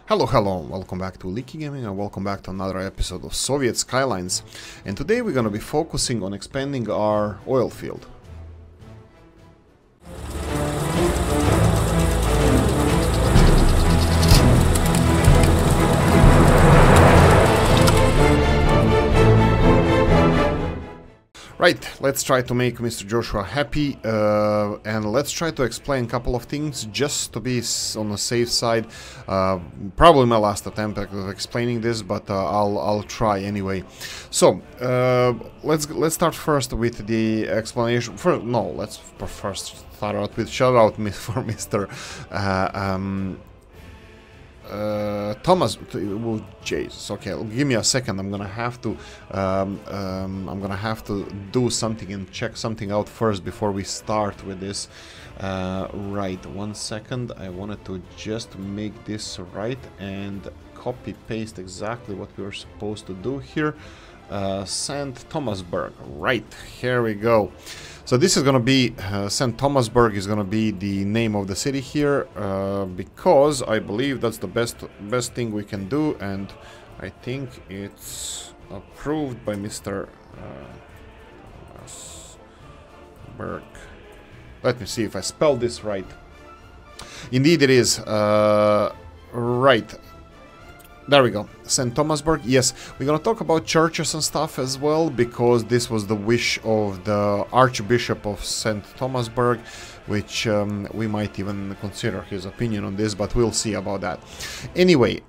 Hello, welcome back to Oolykee Gaming and welcome back to another episode of Soviet Skylines. And today we're going to be focusing on expanding our oil field. Right, let's try to make Mr. Joshua happy and let's try to explain a couple of things just to be on the safe side. Probably my last attempt at explaining this, but I'll try anyway. So let's start first with the explanation. Let's first start out with shout out for Mr. Thomas. Oh, Jesus. Okay, give me a second. I'm gonna have to do something and check something out first before we start with this. Right, 1 second. I wanted to just make this right and copy paste exactly what we were supposed to do here. St. Thomasburg. Right, here we go. So this is gonna be St. Thomasburg is gonna be the name of the city here, because I believe that's the best thing we can do, and I think it's approved by Mr. Thomasburg. Let me see if I spelled this right. Indeed, it is right. There we go, St. Thomasburg. Yes, we're gonna talk about churches and stuff as well, because this was the wish of the Archbishop of St. Thomasburg, which we might even consider his opinion on this, but we'll see about that. Anyway,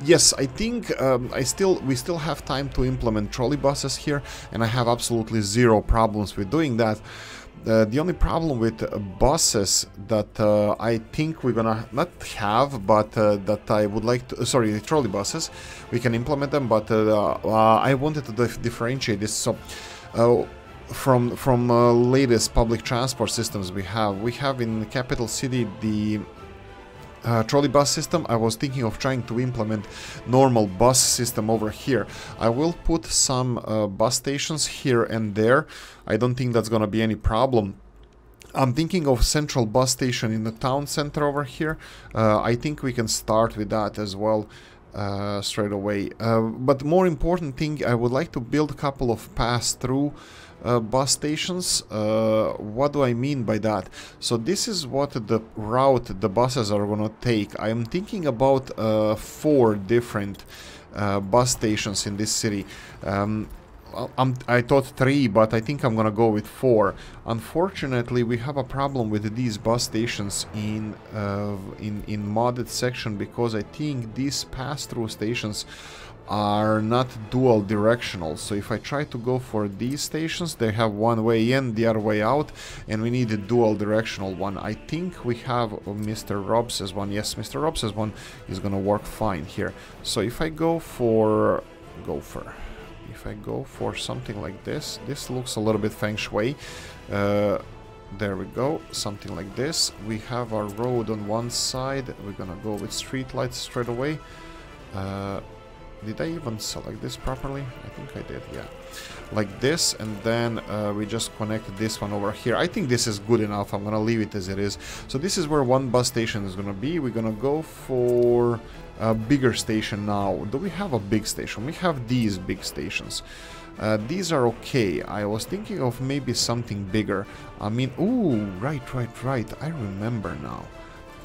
yes, I think we still have time to implement trolley buses here, and I have absolutely zero problems with doing that. The only problem with buses that I think we're gonna not have, but that I would like to, sorry, trolley buses, we can implement them, but I wanted to differentiate this. So from latest public transport systems we have in the capital city the trolley bus system. I was thinking of trying to implement normal bus system over here. I will put some bus stations here and there. I don't think that's gonna be any problem. I'm thinking of central bus station in the town center over here. I think we can start with that as well straight away. But more important thing, I would like to build a couple of pass-through bus stations. What do I mean by that? So this is what the route the buses are gonna take. I am thinking about 4 different bus stations in this city. I thought 3, but I think I'm gonna go with 4. Unfortunately, we have a problem with these bus stations in modded section, because I think these pass-through stations are not dual directional. So if I try to go for these stations, they have one way in, the other way out, and we need a dual directional one. I think we have Mr. Robs's one. Yes, Mr. Robs's one is gonna work fine here. So if I go for something like this, this looks a little bit feng shui. There we go, something like this. We have our road on one side. We're gonna go with street lights straight away. Did I even select this properly? I think I did, yeah. Like this, and then we just connect this one over here. I think this is good enough. I'm gonna leave it as it is. So this is where one bus station is gonna be. We're gonna go for a bigger station now. Do we have a big station? We have these big stations. These are okay. I was thinking of maybe something bigger. I mean, ooh, right. I remember now.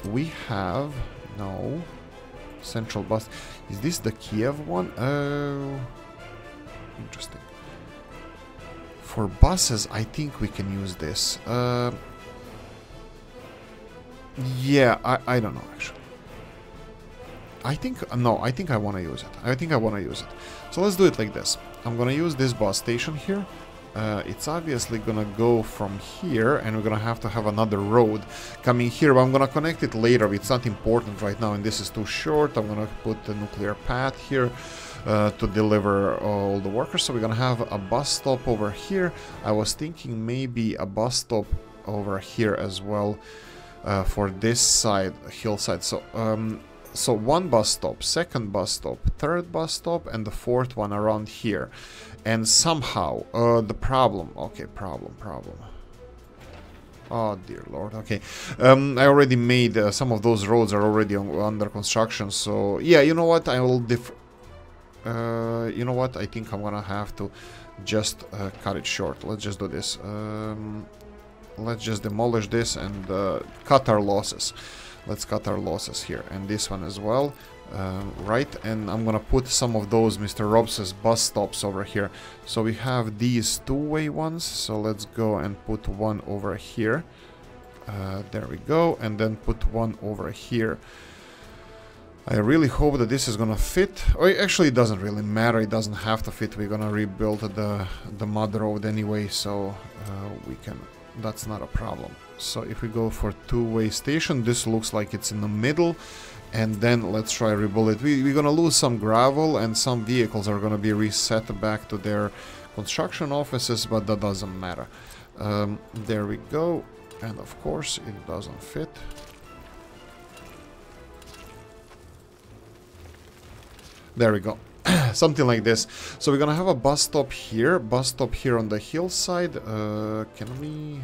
We have, no, central bus. Is this the Kiev one? Oh, interesting. For buses, I think we can use this. Yeah, I don't know actually. I think I want to use it. So let's do it like this. I'm gonna use this bus station here. It's obviously gonna go from here, and we're gonna have to have another road coming here, but I'm gonna connect it later. It's not important right now, and this is too short. I'm gonna put the nuclear pad here to deliver all the workers. So we're gonna have a bus stop over here. I was thinking maybe a bus stop over here as well for this side, hillside. So one bus stop, second bus stop, third bus stop, and the 4th one around here. And somehow the problem. Oh dear lord. Okay, I already made some of those roads are already under construction. So yeah, you know what? I will you know what? I think I'm gonna have to just cut it short. Let's just do this. Let's just demolish this and cut our losses. Let's cut our losses here, and this one as well. Right, and I'm gonna put some of those Mr. Robs's bus stops over here. So we have these two-way ones, so let's go and put one over here. There we go, and then put one over here. I really hope that this is gonna fit. Oh, actually it doesn't really matter, it doesn't have to fit. We're gonna rebuild the mud road anyway, so we can, that's not a problem. So if we go for two-way station, this looks like it's in the middle. And then let's try rebuild it. We're gonna lose some gravel and some vehicles are gonna be reset back to their construction offices, but that doesn't matter. There we go. And of course it doesn't fit. There we go. Something like this. So we're gonna have a bus stop here on the hillside. Can we...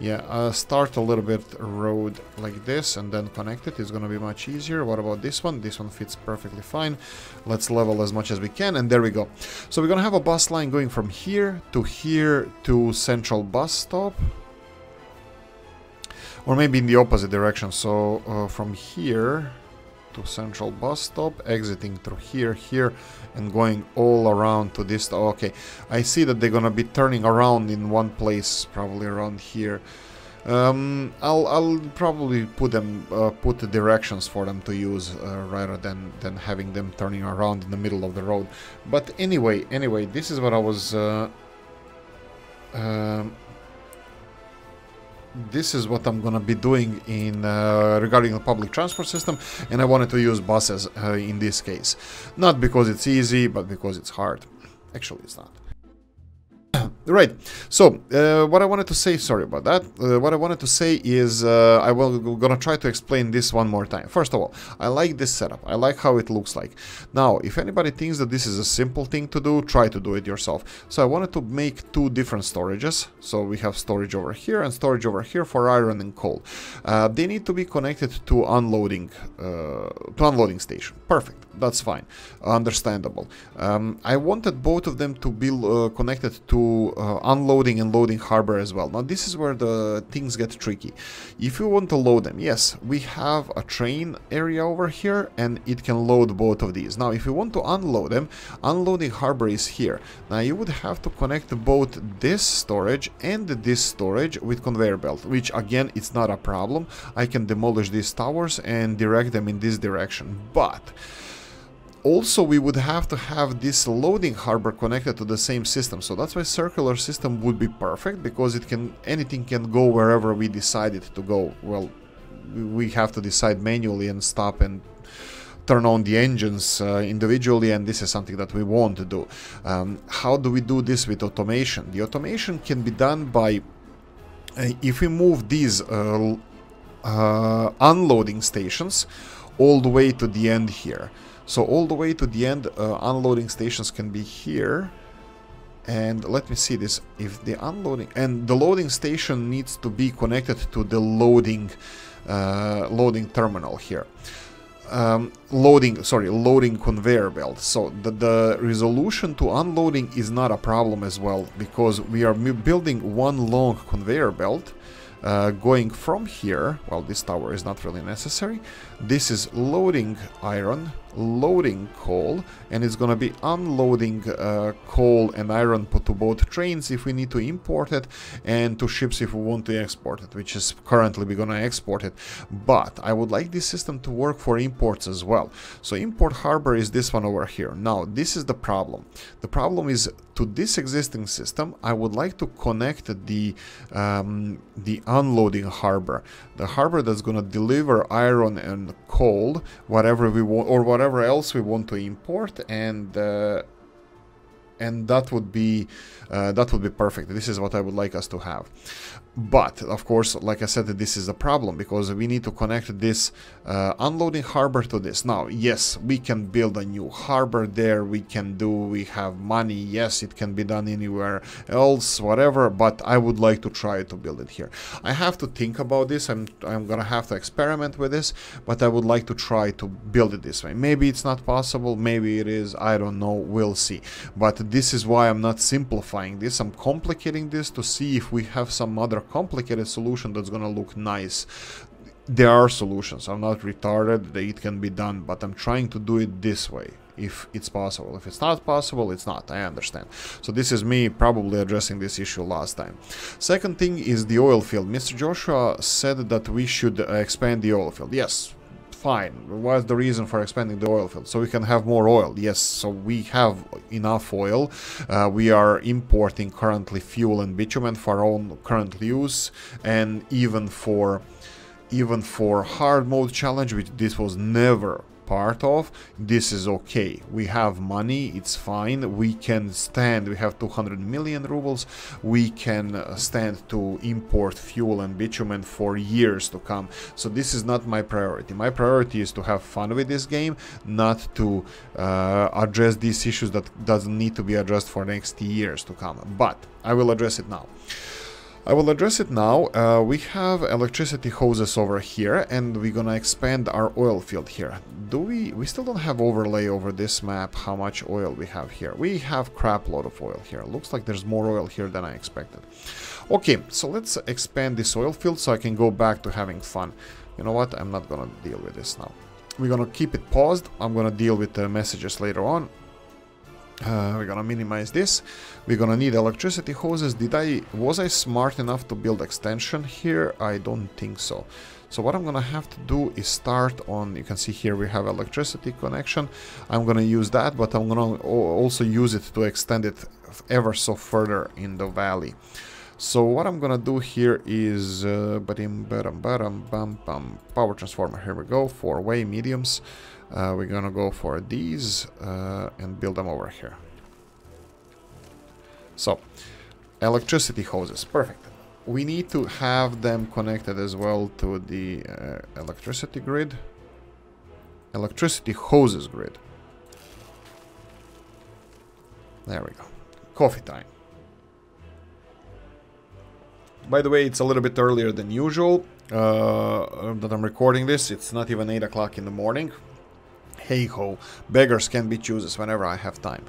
Yeah, start a little bit road like this and then connect it. It's gonna be much easier. What about this one? This one fits perfectly fine. Let's level as much as we can, and there we go. So we're gonna have a bus line going from here to central bus stop. Or maybe in the opposite direction. So from here to central bus stop, exiting through here, and going all around to this. Okay, I see that they're gonna be turning around in one place, probably around here. I'll probably put the directions for them to use rather than having them turning around in the middle of the road. But anyway, this is what I was. This is what I'm gonna be doing in regarding the public transport system, and I wanted to use buses in this case. Not because it's easy, but because it's hard. Actually, it's not. Right, so what I wanted to say, sorry about that, what I wanted to say is I'm gonna try to explain this one more time. First of all, I like this setup, I like how it looks like. Now, if anybody thinks that this is a simple thing to do, try to do it yourself. So I wanted to make two different storages. So we have storage over here and storage over here for iron and coal. They need to be connected to unloading station. Perfect, that's fine, understandable. I wanted both of them to be connected to unloading and loading harbor as well. Now this is where the things get tricky. If you want to load them, yes, we have a train area over here and it can load both of these. Now if you want to unload them, unloading harbor is here. Now you would have to connect both this storage and this storage with conveyor belt, which again, it's not a problem. I can demolish these towers and direct them in this direction, but also we would have to have this loading harbor connected to the same system. So that's why circular system would be perfect, because anything can go wherever we decide it to go. Well, we have to decide manually and stop and turn on the engines individually, and this is something that we want to do. How do we do this with automation? The automation can be done by if we move these unloading stations all the way to the end here. So all the way to the end, unloading stations can be here. And let me see this. If the unloading and the loading station needs to be connected to the loading terminal here. Loading conveyor belt. So the resolution to unloading is not a problem as well, because we are building one long conveyor belt. Going from here, well, this tower is not really necessary. This is loading iron, loading coal, and it's gonna be unloading coal and iron to both trains if we need to import it, and to ships if we want to export it, which is currently we're gonna export it. But I would like this system to work for imports as well. So import harbor is this one over here. Now this is the problem. The problem is, to this existing system, I would like to connect the unloading harbor, the harbor that's gonna deliver iron and coal, whatever we want, or whatever else we want to import, and and that would be perfect. This is what I would like us to have. But of course, like I said, this is a problem because we need to connect this unloading harbor to this. Now, yes, we can build a new harbor there. We have money. Yes, it can be done anywhere else, whatever. But I would like to try to build it here. I have to think about this. I'm gonna have to experiment with this, but I would like to try to build it this way. Maybe it's not possible. Maybe it is. I don't know. We'll see. But this is why I'm not simplifying this. I'm complicating this to see if we have some other complicated solution that's gonna look nice. There are solutions. I'm not retarded. It can be done, but I'm trying to do it this way if it's possible. If it's not possible, it's not. I understand. So this is me probably addressing this issue last time. Second thing is the oil field. Mr. Joshua said that we should expand the oil field. Yes, fine. What's the reason for expanding the oil field? So we can have more oil. Yes, so we have enough oil. We are importing currently fuel and bitumen for our own current use, and even for hard mode challenge, which this was never part of, this is okay. We have money, it's fine. We can stand, we have 200 million rubles. We can stand to import fuel and bitumen for years to come. So this is not my priority. My priority is to have fun with this game, not to address these issues that doesn't need to be addressed for next years to come. But I will address it now. We have electricity hoses over here, and we're gonna expand our oil field here. We still don't have overlay over this map how much oil we have here. We have crap load of oil here. Looks like there's more oil here than I expected. Okay, so let's expand this oil field so I can go back to having fun. You know what? I'm not gonna deal with this now. We're gonna keep it paused. I'm gonna deal with the messages later on. We're gonna minimize this. We're gonna need electricity hoses. Was I smart enough to build extension here? I don't think so. So what I'm gonna have to do is start on, you can see here we have electricity connection. I'm gonna use that, but I'm gonna also use it to extend it ever so further in the valley. So what I'm gonna do here is power transformer. Here we go, 4-way mediums. We're gonna go for these and build them over here. So, electricity hoses, perfect. We need to have them connected as well to the electricity grid. Electricity hoses grid. There we go. Coffee time. By the way, it's a little bit earlier than usual that I'm recording this. It's not even 8 o'clock in the morning. Hey ho, beggars can be choosers whenever I have time.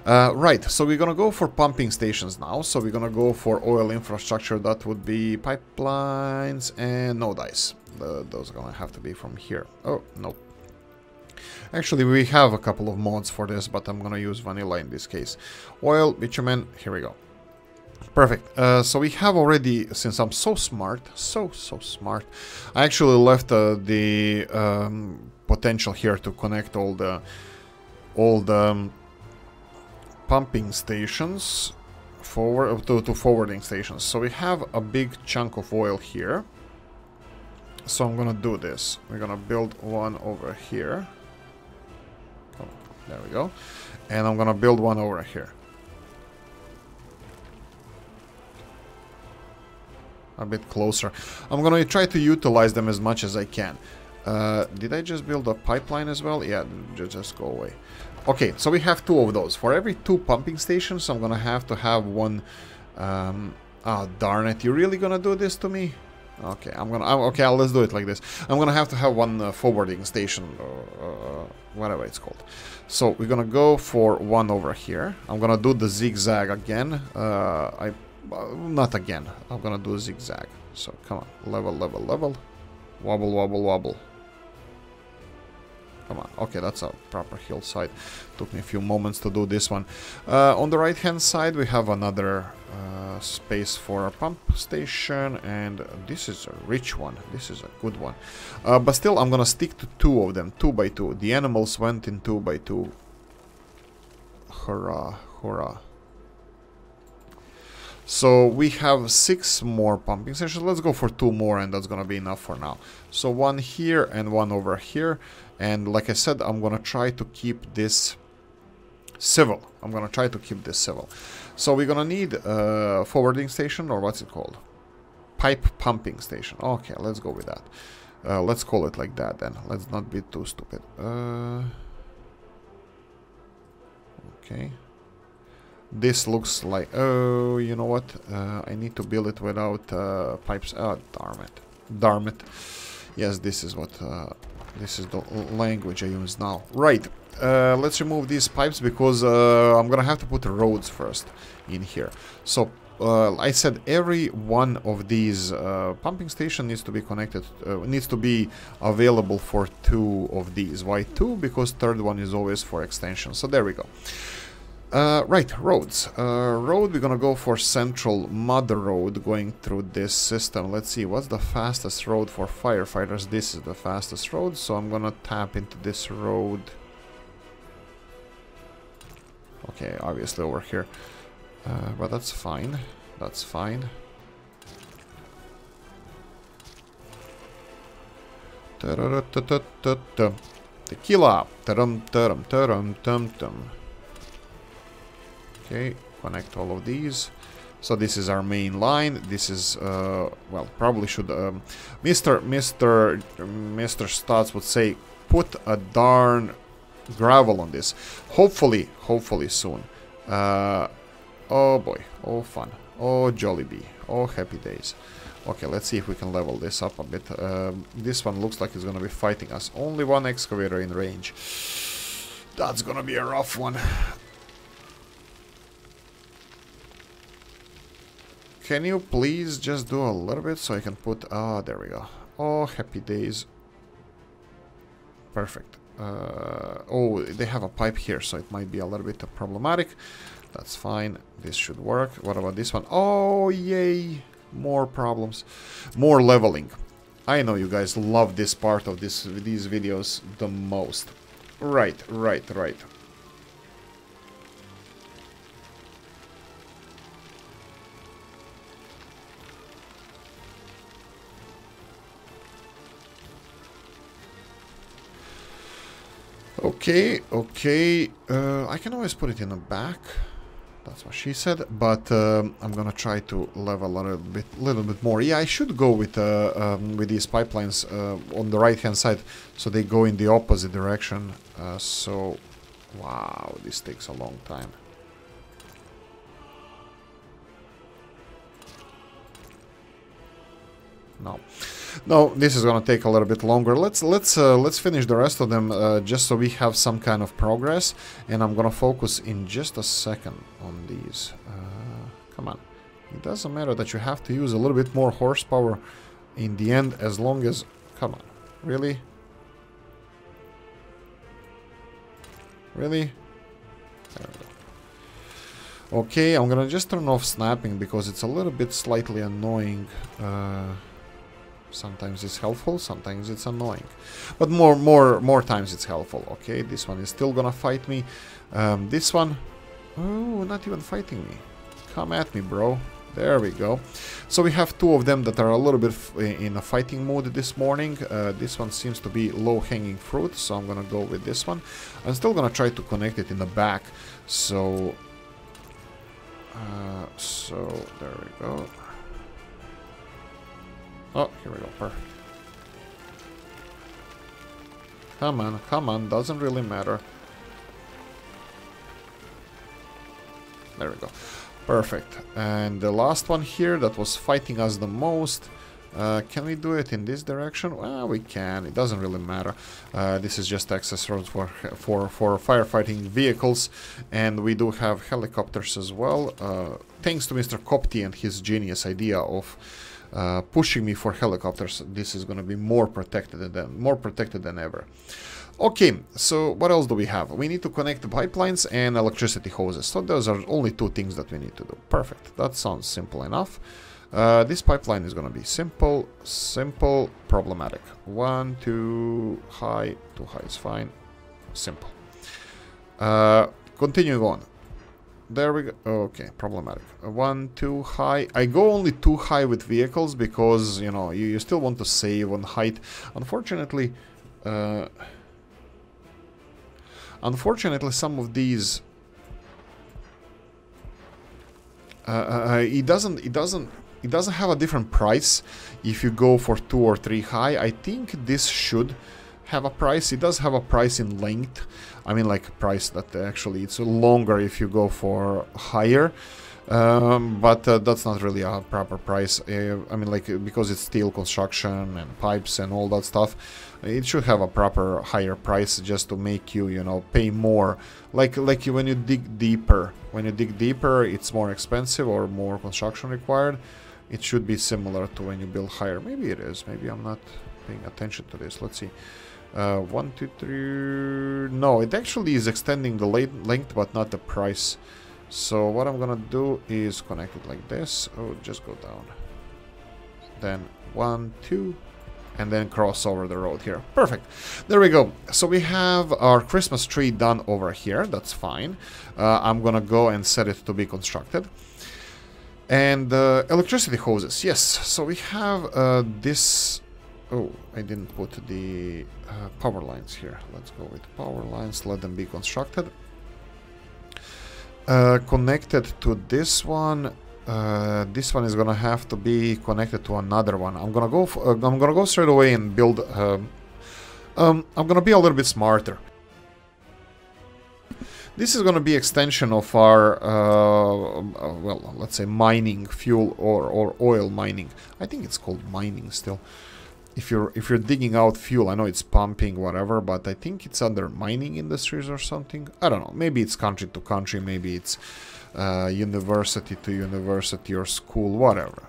Right, so we're gonna go for pumping stations now. So we're gonna go for oil infrastructure. That would be pipelines and no dice. Those are gonna have to be from here. Oh, no. Actually, we have a couple of mods for this, but I'm gonna use vanilla in this case. Oil, bitumen, here we go. Perfect. So we have already, since I'm so smart, so smart, I actually left the potential here to connect all the pumping stations forward to forwarding stations. So we have a big chunk of oil here. So I'm gonna do this. We're gonna build one over here. Oh, there we go. And I'm gonna build one over here. A bit closer. I'm gonna try to utilize them as much as I can. Did I just build a pipeline as well? Yeah, just go away. Okay, so we have 2 of those. For every 2 pumping stations, I'm gonna have to have one. Oh, darn it! You really gonna do this to me? Okay, okay, let's do it like this. I'm gonna have to have one forwarding station, whatever it's called. So we're gonna go for one over here. I'm gonna do the zigzag again. Not again. I'm gonna do a zigzag. So come on, level, level, level, wobble, wobble, wobble. Come on. Okay, that's a proper hillside. Took me a few moments to do this one. On the right hand side we have another space for a pump station, and this is a rich one. This is a good one. But still, I'm gonna stick to 2 of them, 2 by 2. The animals went in 2 by 2. Hurrah, hurrah. So we have 6 more pumping stations. Let's go for 2 more, and that's gonna be enough for now. So one here and one over here. And like I said, I'm gonna try to keep this civil. I'm gonna try to keep this civil. So we're gonna need a forwarding station, or what's it called? Pipe pumping station. Okay, let's go with that. Let's call it like that then. Let's not be too stupid. Okay. This looks like... Oh, you know what? I need to build it without pipes. Oh, darn it. Darn it. Yes, this is what... this is the language I use now. Right. Let's remove these pipes because I'm gonna have to put the roads first in here. So... I said every one of these pumping station needs to be connected, needs to be available for 2 of these. Why 2? Because third one is always for extension. So there we go. Right, roads. Road, we're gonna go for central mud road going through this system. Let's see, what's the fastest road for firefighters? This is the fastest road, so I'm gonna tap into this road. Okay, obviously over here. But that's fine. That's fine. Tequila. Okay, connect all of these. So this is our main line. This is well, probably should Mr. Stotts would say put a darn gravel on this. Hopefully soon. Oh boy, oh fun, oh Jollibee, oh happy days. Okay, let's see if we can level this up a bit. This one looks like it's gonna be fighting us. Only one excavator in range. That's gonna be a rough one. Can you please just do a little bit so I can put... Ah, there we go. Oh, happy days. Perfect. Oh, they have a pipe here, so it might be a little bit problematic. That's fine. This should work. What about this one? Oh, yay. More problems. More leveling. I know you guys love this part of these videos the most. Right. Okay. I can always put it in the back. That's what she said, but I'm gonna try to level a little bit more. Yeah, I should go with these pipelines on the right hand side, so they go in the opposite direction. So, wow, this takes a long time. No, this is gonna take a little bit longer. Let's finish the rest of them just so we have some kind of progress. And I'm gonna focus in just a second on these. Come on, it doesn't matter that you have to use a little bit more horsepower in the end, as long as... Come on, really? Really? There we go. Okay, I'm gonna just turn off snapping because it's a little bit slightly annoying. Sometimes it's helpful, sometimes it's annoying, but more times it's helpful. Okay, this one is still gonna fight me. This one, oh, not even fighting me. Come at me, bro. There we go. So we have 2 of them that are a little bit in a fighting mode this morning. This one seems to be low-hanging fruit, so I'm gonna go with this one. I'm still gonna try to connect it in the back. So there we go. Oh, here we go, perfect. Come on, doesn't really matter. There we go. Perfect. And the last one here that was fighting us the most, can we do it in this direction? Well, we can, it doesn't really matter. This is just access roads for firefighting vehicles, and we do have helicopters as well. Thanks to Mr. Kopti and his genius idea of pushing me for helicopters, this is going to be more protected than ever. Okay, so what else do we have? We need to connect the pipelines and electricity hoses. So those are only 2 things that we need to do. Perfect. That sounds simple enough. This pipeline is going to be simple, problematic. 1, 2 high, 2 high is fine. Simple. Continuing on. There we go. Okay, problematic. 1, 2 high. I go only 2 high with vehicles because, you know, you still want to save on height. Unfortunately, some of these it doesn't have a different price if you go for 2 or 3 high. I think this should have a price. It does have a price in length. I mean, like a price that actually it's longer if you go for higher. But that's not really a proper price. I mean, like, because it's steel construction and pipes and all that stuff, it should have a proper higher price just to make you, you know, pay more. Like when you dig deeper. When you dig deeper, it's more expensive or more construction required. It should be similar to when you build higher. Maybe it is. Maybe I'm not paying attention to this. Let's see. 1, 2, 3... No, it actually is extending the length, but not the price. So what I'm gonna do is connect it like this. Oh, just go down. Then 1, 2, and then cross over the road here. Perfect. There we go. So we have our Christmas tree done over here. That's fine. I'm gonna go and set it to be constructed. And electricity hoses. Yes. So we have this. Oh, I didn't put the power lines here. Let's go with power lines. Let them be constructed. Connected to this one. This one is gonna have to be connected to another one. I'm gonna go straight away and build. I'm gonna be a little bit smarter. This is gonna be extension of our well, let's say mining fuel or oil mining. I think it's called mining still. If you're digging out fuel, I know it's pumping, whatever, but I think it's under mining industries or something. I don't know. Maybe it's country to country. Maybe it's university to university or school, whatever.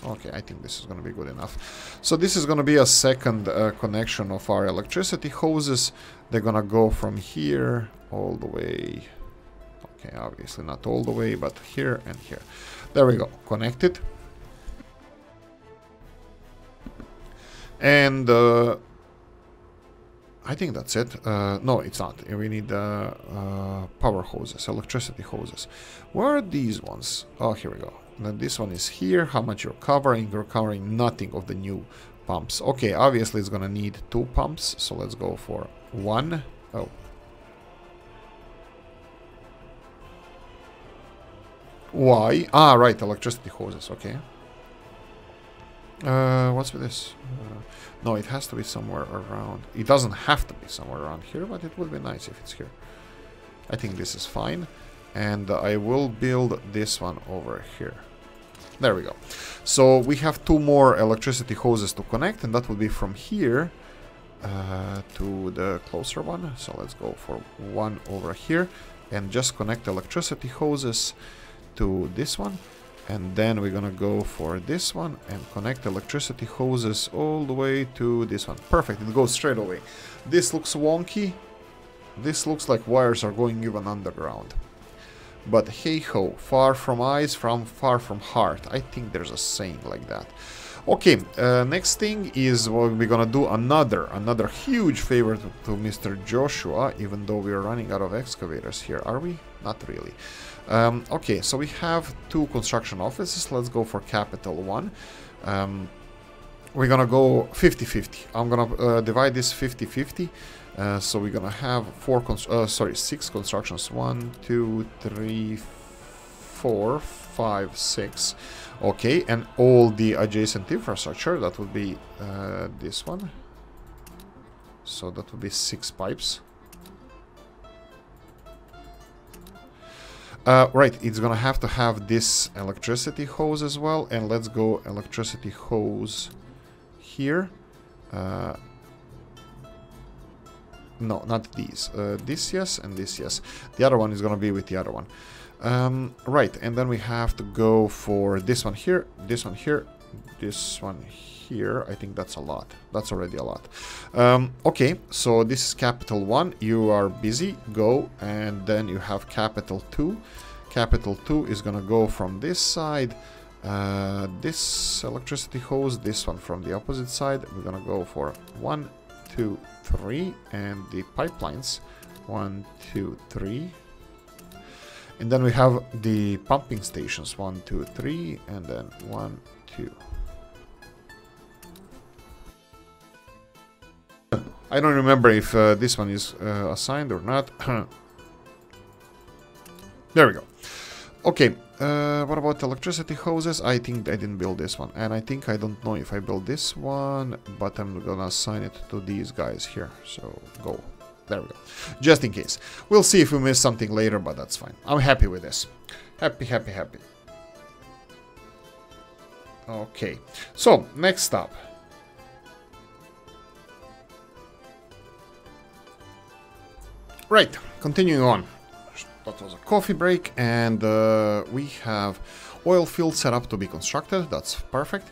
Okay, I think this is going to be good enough. So this is going to be a second connection of our electricity hoses. They're going to go from here all the way. Okay, obviously not all the way, but here and here. There we go, connected. And I think that's it. No, it's not. We need power hoses, electricity hoses. Where are these ones? Oh, here we go. Then this one is here. How much you're covering? You're covering nothing of the new pumps. Okay, obviously it's gonna need 2 pumps, so let's go for 1. Oh. Why? Ah, right, electricity hoses, okay. What's with this? No, it has to be somewhere around. It doesn't have to be somewhere around here, but it would be nice if it's here. I think this is fine. And I will build this one over here. There we go. So we have 2 more electricity hoses to connect, and that will be from here to the closer one. So let's go for 1 over here and just connect electricity hoses to this one, and then we're gonna go for this one and connect electricity hoses all the way to this one. Perfect, it goes straight away. This looks wonky. This looks like wires are going even underground. But hey ho, far from eyes, far from heart. I think there's a saying like that. Okay, next thing is we're gonna do another huge favor to Mr. Joshua, even though we're running out of excavators here. Are we? Not really. Okay, so we have 2 construction offices. Let's go for capital 1. We're gonna go 50-50. I'm gonna divide this 50-50. So we're gonna have 6 constructions. 1, 2, 3, 4, 5, 6. Okay, and all the adjacent infrastructure, that would be this one. So that would be 6 pipes. Right, it's gonna have to have this electricity hose as well. And let's go electricity hose here. No, not these. This yes, and this yes. The other one is gonna be with the other one. Right, and then we have to go for this one here, this one here, this one here. I think that's a lot. That's already a lot. Okay, so this is capital 1. You are busy, go, and then you have capital 2. Capital 2 is gonna go from this side. This electricity hose, this one from the opposite side. We're gonna go for 1, 2, 3, and the pipelines 1, 2, 3. And then we have the pumping stations 1, 2, 3, and then 1, 2. I don't remember if this one is assigned or not. There we go. Okay, what about electricity hoses? I think I didn't build this one. And I think I don't know if I built this one, but I'm gonna assign it to these guys here. So, go. There we go. Just in case. We'll see if we miss something later, but that's fine. I'm happy with this. Happy, happy, happy. Okay. So, next up. Right, continuing on. That was a coffee break, and we have oil field set up to be constructed. That's perfect.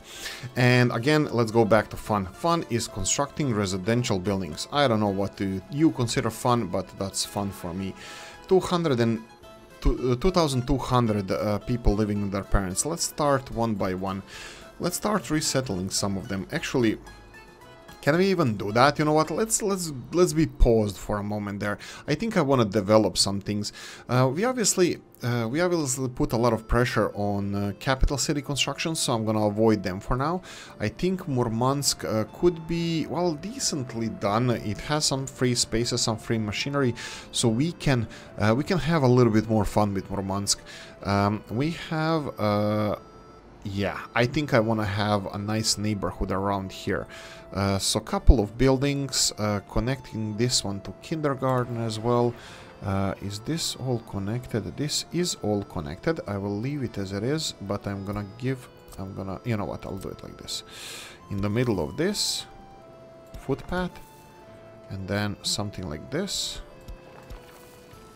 And again, let's go back to fun. Fun is constructing residential buildings. I don't know what you consider fun, but that's fun for me. 2,200 people living with their parents. Let's start one by one. Let's start resettling some of them. Actually, can we even do that? You know what? Let's be paused for a moment there. I think I want to develop some things. We obviously put a lot of pressure on capital city construction, so I'm gonna avoid them for now. I think Murmansk could be, well, decently done. It has some free spaces, some free machinery, so we can have a little bit more fun with Murmansk. We have. Yeah, I think I want to have a nice neighborhood around here. So a couple of buildings, connecting this one to kindergarten as well. Is this all connected? This is all connected. I will leave it as it is, but you know what, I'll do it like this. In the middle of this, footpath, and then something like this,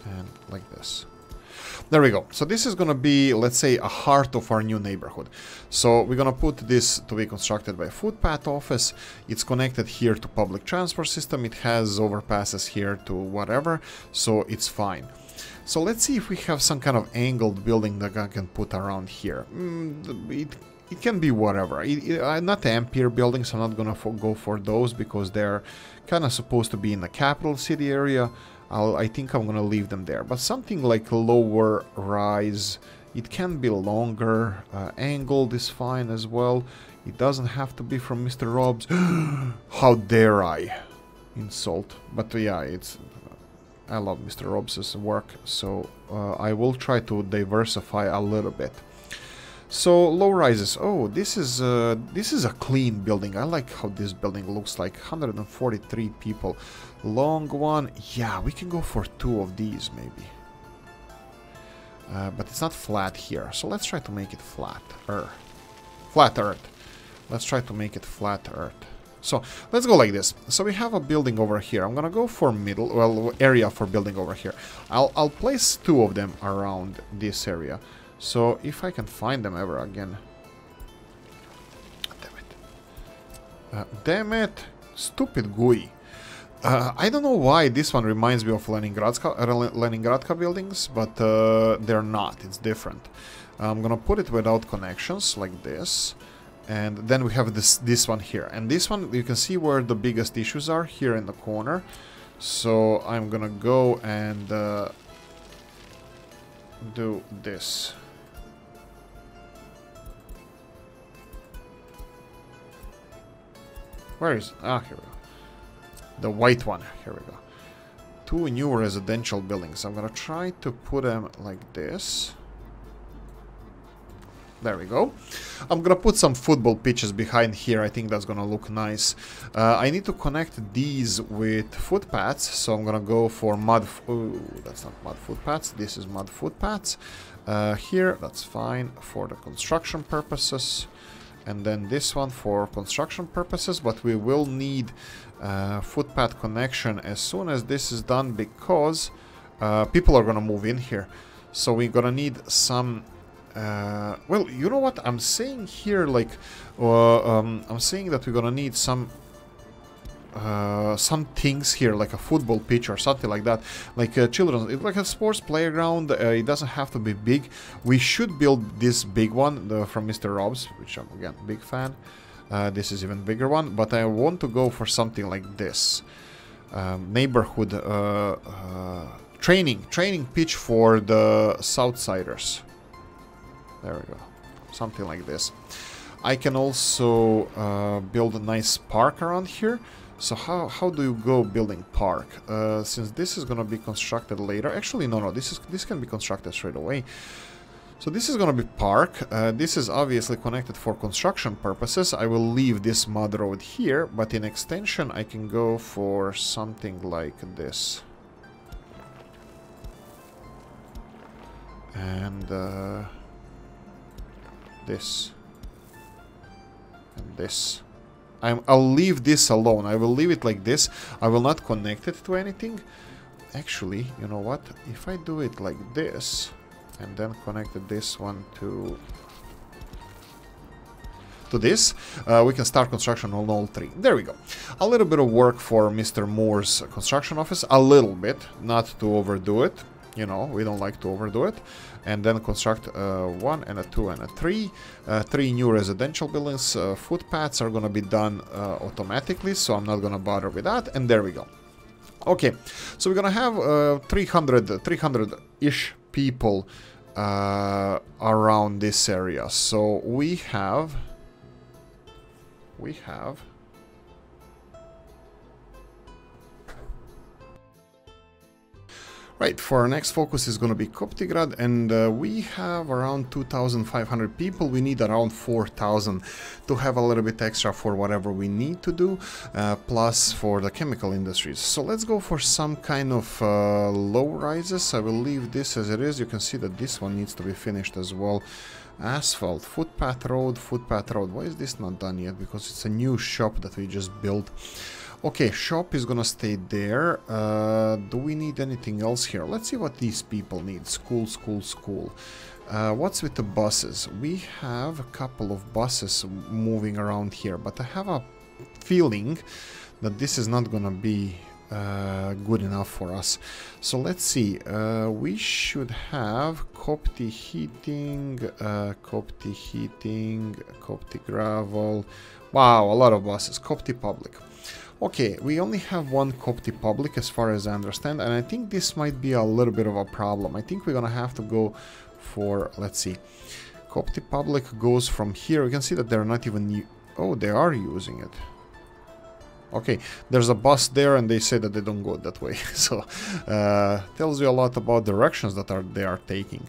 and like this. There we go. So this is going to be, let's say, a heart of our new neighborhood. So we're going to put this to be constructed by footpath office. It's connected here to public transport system. It has overpasses here to whatever, so it's fine. So let's see if we have some kind of angled building that I can put around here. It can be whatever. Not Ampere buildings, I'm not going to go for those because they're kind of supposed to be in the capital city area. I think I'm gonna leave them there, but something like lower rise, it can be longer, angled is fine as well. It doesn't have to be from Mr. Rob's. How dare I insult, but yeah, I love Mr. Rob's work, so I will try to diversify a little bit. So low rises. Oh, this is a clean building. I like how this building looks like. 143 people. Long one. Yeah, we can go for 2 of these maybe. But it's not flat here. So let's try to make it flat. Flat earth. Let's try to make it flat earth. So let's go like this. So we have a building over here. I'm gonna go for middle, well, area for building over here. I'll place 2 of them around this area. So if I can find them ever again. Damn it. Damn it. Stupid GUI. I don't know why this one reminds me of Leningradka buildings, but they're not. It's different. I'm gonna put it without connections like this. And then we have this one here. And this one, you can see where the biggest issues are here in the corner. So I'm gonna go and do this. Where is... Ah, here we go. The white one. Here we go. 2 new residential buildings. I'm gonna try to put them like this. There we go. I'm gonna put some football pitches behind here. I think that's gonna look nice. I need to connect these with footpaths, so I'm gonna go for mud... Ooh, that's not mud footpaths. This is mud footpaths. Here, that's fine for the construction purposes. And then this one for construction purposes, but we will need footpath connection as soon as this is done because people are gonna move in here. So we're gonna need some... well, you know what? I'm saying here, like, I'm saying that we're gonna need some things here, like a football pitch or something like that, like children. It's like a sports playground. It doesn't have to be big. We should build this big one from Mr. Rob's, which I'm again big fan. This is even bigger one, but I want to go for something like this, neighborhood training pitch for the Southsiders. There we go, something like this. I can also build a nice park around here. So how do you go building park? Since this is gonna be constructed later, actually no, this can be constructed straight away. So this is gonna be park. This is obviously connected for construction purposes. I will leave this mud road here, but in extension I can go for something like this. And this. And this. I'll leave this alone. I will leave it like this. I will not connect it to anything. Actually, you know what? If I do it like this, and then connected this one to this, we can start construction on all three. There we go. A little bit of work for Mr. Moore's construction office. A little bit, not to overdo it. You know, we don't like to overdo it. And then construct 1 and a 2 and a 3. 3 new residential buildings. Footpaths are gonna be done automatically, so I'm not gonna bother with that. And there we go. Okay, so we're gonna have 300-ish people around this area. So we have right, for our next focus is going to be Koptigrad, and we have around 2,500 people. We need around 4,000 to have a little bit extra for whatever we need to do, plus for the chemical industries. So let's go for some kind of low rises. I will leave this as it is. You can see that this one needs to be finished as well. Asphalt, footpath road. Why is this not done yet? Because it's a new shop that we just built. Okay, shop is gonna stay there. Do we need anything else here? Let's see what these people need. School. What's with the buses? We have a couple of buses moving around here, but I have a feeling that this is not gonna be good enough for us. So let's see. We should have Copti heating, Copti gravel. Wow, a lot of buses. Copti public. Okay, we only have one Copti public as far as I understand, and I think this might be a little bit of a problem. I think we're gonna have to go for, let's see, Copti public goes from here. You can see that they're not even, oh, they are using it. Okay, there's a bus there and they say that they don't go that way, so tells you a lot about directions that they are taking.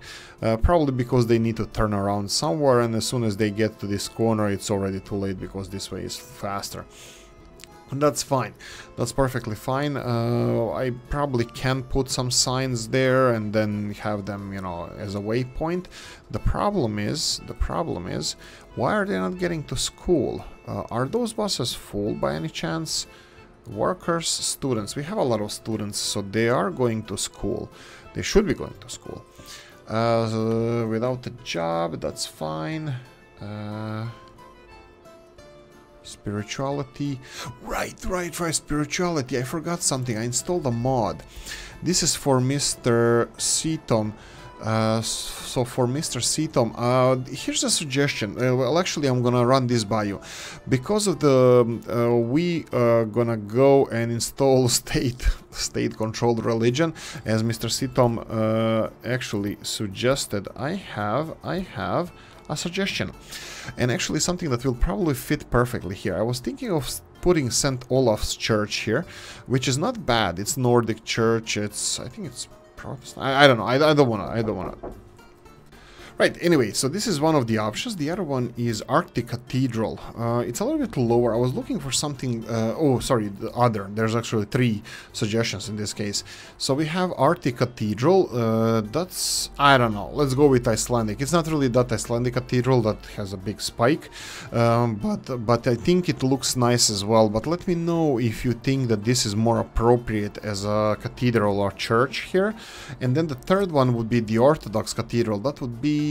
Probably because they need to turn around somewhere, and as soon as they get to this corner it's already too late because this way is faster. And that's fine. That's perfectly fine. I probably can put some signs there and then have them, you know, as a waypoint. The problem is, why are they not getting to school? Are those buses full by any chance? Workers, students. We have a lot of students, so they are going to school. They should be going to school. Without a job, that's fine. Spirituality. Right, spirituality. I forgot something. I installed a mod. This is for Mr. Seatom. So for Mr. Seatom, here's a suggestion. Well, actually, I'm gonna run this by you. Because of the... we are gonna go and install state-controlled religion, as Mr. Seatom actually suggested. I have a suggestion, and actually something that will probably fit perfectly here. I was thinking of putting St. Olaf's Church here, which is not bad. It's Nordic church. I think it's Protestant. I don't know. I don't wanna. Right, anyway, so this is one of the options. The other one is Arctic Cathedral. It's a little bit lower. I was looking for something... oh, sorry, the other. There's actually 3 suggestions in this case. So we have Arctic Cathedral. That's... I don't know. Let's go with Icelandic. It's not really that Icelandic cathedral that has a big spike. But I think it looks nice as well. But let me know if you think that this is more appropriate as a cathedral or church here. And then the third one would be the Orthodox Cathedral. That would be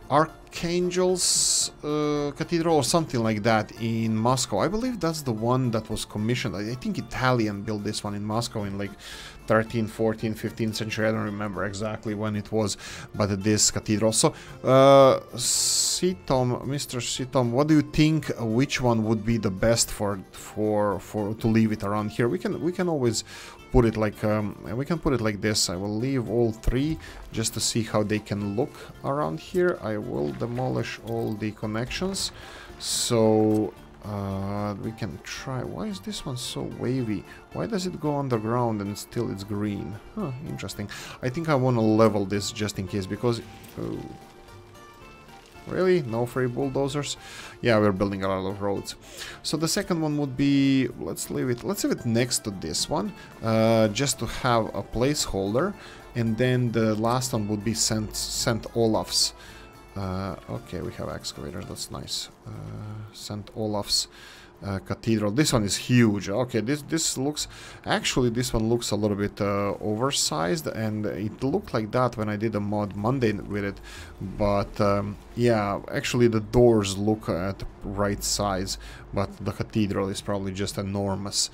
Archangel's Cathedral or something like that in Moscow. I believe that's the one that was commissioned. I think Italian built this one in Moscow in like 13th, 14th, 15th century. I don't remember exactly when it was, but this cathedral. So, Mr. Seatom, what do you think? Which one would be the best for to leave it around here? We can always put it like this. I will leave all 3 just to see how they can look around here. I will demolish all the connections. So We can try. Why is this one so wavy? Why does it go underground and still it's green? Huh, interesting. I think I want to level this just in case, because... Oh. Really? No free bulldozers? Yeah, we're building a lot of roads. So the second one would be... Let's leave it next to this one, just to have a placeholder. And then the last one would be St. Olaf's. Okay, we have excavators, that's nice. St. Olaf's Cathedral. This one is huge. Okay, this looks... Actually, this one looks a little bit oversized, and it looked like that when I did a mod Monday with it. But, yeah, actually the doors look at the right size, but the cathedral is probably just enormous.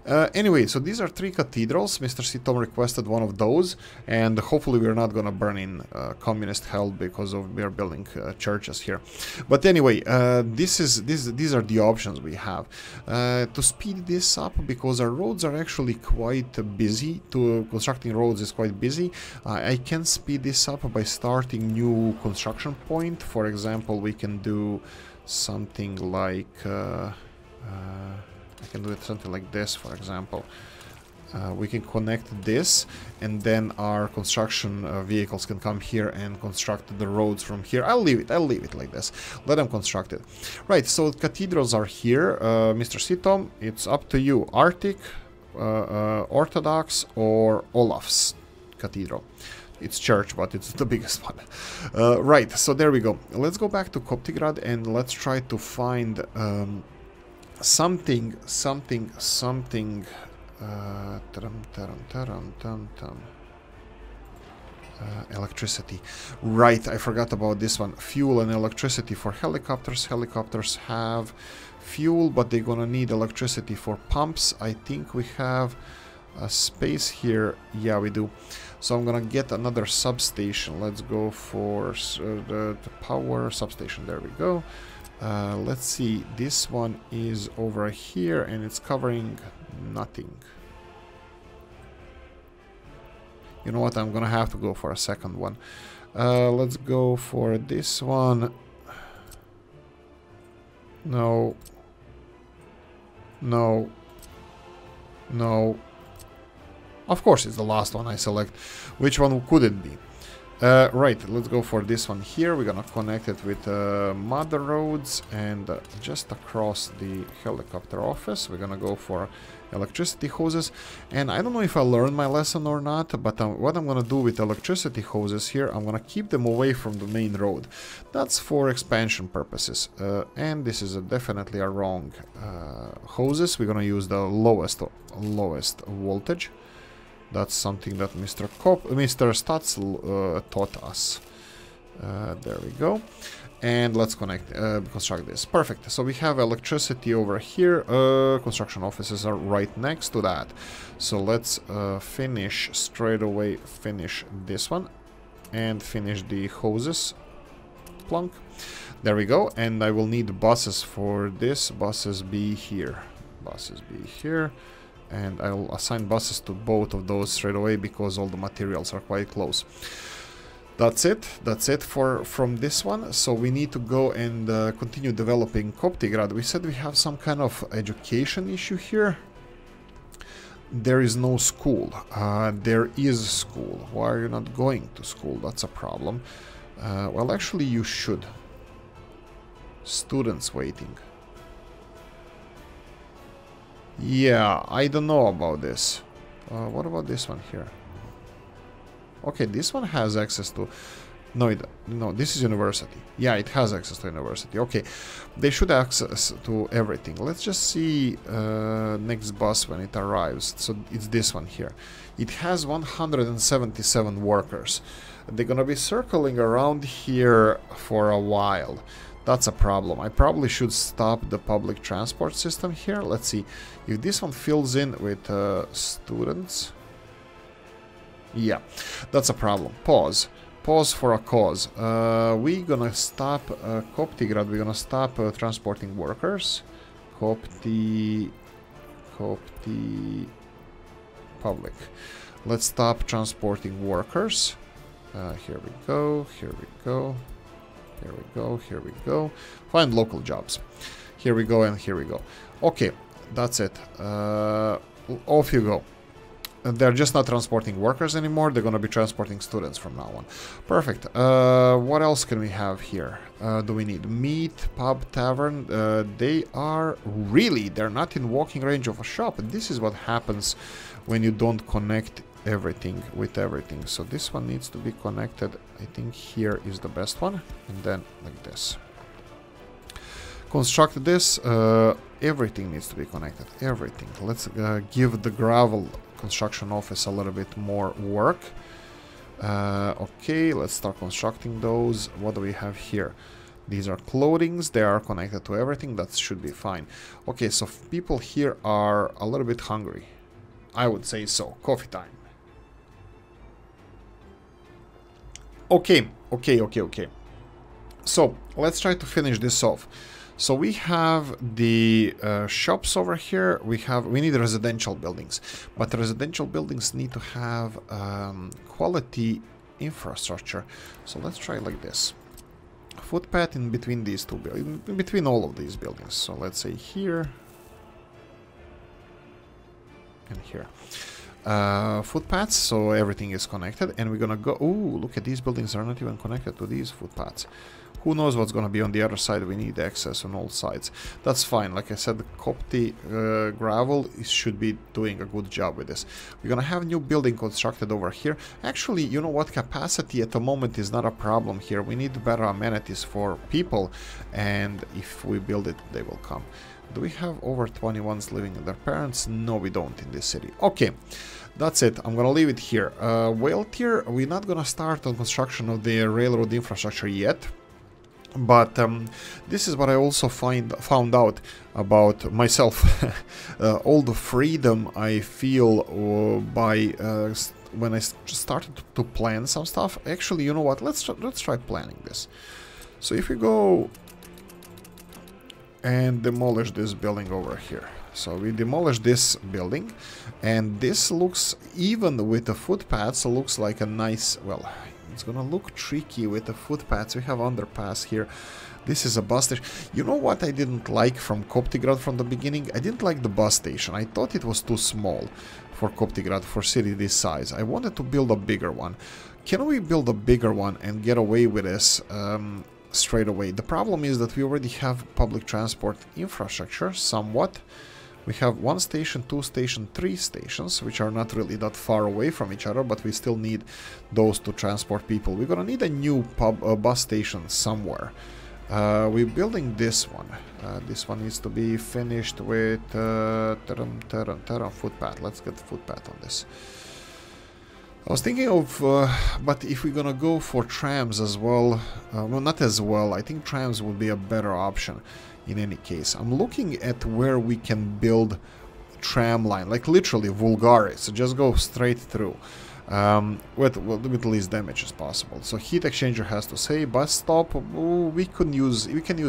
Anyway, so these are 3 cathedrals. Mr. Sitom requested one of those, and hopefully we're not gonna burn in communist hell because of we're building churches here. But anyway, these are the options we have to speed this up, because our roads are actually quite busy. Constructing roads is quite busy. I can speed this up by starting new construction point. For example, we can do something like I can do it something like this, for example. We can connect this, and then our construction vehicles can come here and construct the roads from here. I'll leave it like this. Let them construct it. Right, so cathedrals are here. Mr. Sitom, it's up to you. Arctic, Orthodox, or Olaf's Cathedral. It's church, but it's the biggest one. Right, so there we go. Let's go back to Koptigrad and let's try to find something. Electricity. Right, I forgot about this one. Fuel and electricity for helicopters. Helicopters have fuel, but they're gonna need electricity for pumps. I think we have a space here. Yeah, we do. So I'm gonna get another substation. Let's go for the power substation. There we go. Let's see. This one is over here and it's covering nothing. You know what? I'm gonna have to go for a second one. Let's go for this one. No. No. No. Of course, it's the last one I select. Which one could it be? Right, let's go for this one here. We're gonna connect it with mother roads, and just across the helicopter office we're gonna go for electricity hoses. And I don't know if I learned my lesson or not, but what I'm gonna do with electricity hoses here, I'm gonna keep them away from the main road. That's for expansion purposes, and this is definitely a wrong hoses. We're gonna use the lowest voltage. That's something that Mr. Stats taught us. There we go. And let's construct this. Perfect. So we have electricity over here. Construction offices are right next to that. So let's finish straight away. Finish this one. And finish the hoses. Plunk. There we go. And I will need buses for this. Buses be here. Buses be here. And I'll assign buses to both of those straight away because all the materials are quite close. That's it from this one. So we need to go and continue developing Koptigrad. We said we have some kind of education issue here. There is no school. There is school. Why are you not going to school? That's a problem. Well, actually you should. Students waiting. Yeah, I don't know about this. What about this one here? Okay, this one has access to... No, this is university. Yeah, it has access to university. Okay, they should have access to everything. Let's just see next bus when it arrives. So it's this one here. It has 177 workers. They're gonna be circling around here for a while. That's a problem. I probably should stop the public transport system here. Let's see if this one fills in with students. Yeah, that's a problem. Pause. Pause for a cause. We're gonna stop Koptigrad. We're gonna stop transporting workers. Kopti public. Let's stop transporting workers. Here we go. Here we go. Here we go, here we go. Find local jobs. Here we go and here we go. Okay, that's it. Off you go. They're just not transporting workers anymore. They're going to be transporting students from now on. Perfect. What else can we have here? Do we need meat, pub, tavern? They're not in walking range of a shop. And this is what happens when you don't connect everything with everything. So this one needs to be connected. I think here is the best one. And then like this. Construct this. Everything needs to be connected. Everything. Let's give the gravel construction office a little bit more work. Okay, let's start constructing those. What do we have here? These are clothings. They are connected to everything. That should be fine. Okay, so people here are a little bit hungry. I would say so. Coffee time. Okay. So let's try to finish this off. So we have the shops over here. We need residential buildings, but the residential buildings need to have quality infrastructure. So let's try like this. Footpath in between these two buildings, in between all of these buildings. So let's say here and here. Footpaths, so everything is connected, and we're gonna go. Ooh, look at these buildings are not even connected to these footpaths. Who knows what's going to be on the other side? We need access on all sides. That's fine. Like I said, the Copti gravel should be doing a good job with this. We're going to have a new building constructed over here. Actually, you know what? Capacity at the moment is not a problem here. We need better amenities for people. And if we build it, they will come. Do we have over 21s living with their parents? No, we don't in this city. Okay. That's it. I'm gonna leave it here. Whale tier, we're not gonna start on construction of the railroad infrastructure yet. But this is what I also found out about myself. All the freedom I feel when I started to plan some stuff. Actually, you know what? Let's try planning this. So if we go and demolish this building over here. So we demolish this building, and this looks, even with the footpaths, looks like a nice, well, it's gonna look tricky with the footpaths. We have underpass here. This is a bus station. You know what I didn't like from Koptigrad from the beginning? I didn't like the bus station. I thought it was too small for Koptigrad, for city this size. I wanted to build a bigger one. Can we build a bigger one and get away with this straight away? The problem is that we already have public transport infrastructure somewhat. We have 1 station, 2 station, 3 stations, which are not really that far away from each other, but we still need those to transport people. We're gonna need a new bus station somewhere. We're building this one. This one needs to be finished with footpath. Let's get footpath on this. I was thinking of, but if we're gonna go for trams as well, well, not as well, I think trams would be a better option. In any case, I'm looking at where we can build tram line, like literally Vulgaris, so just go straight through with least damage as possible. So heat exchanger has to say bus stop. Ooh, we can use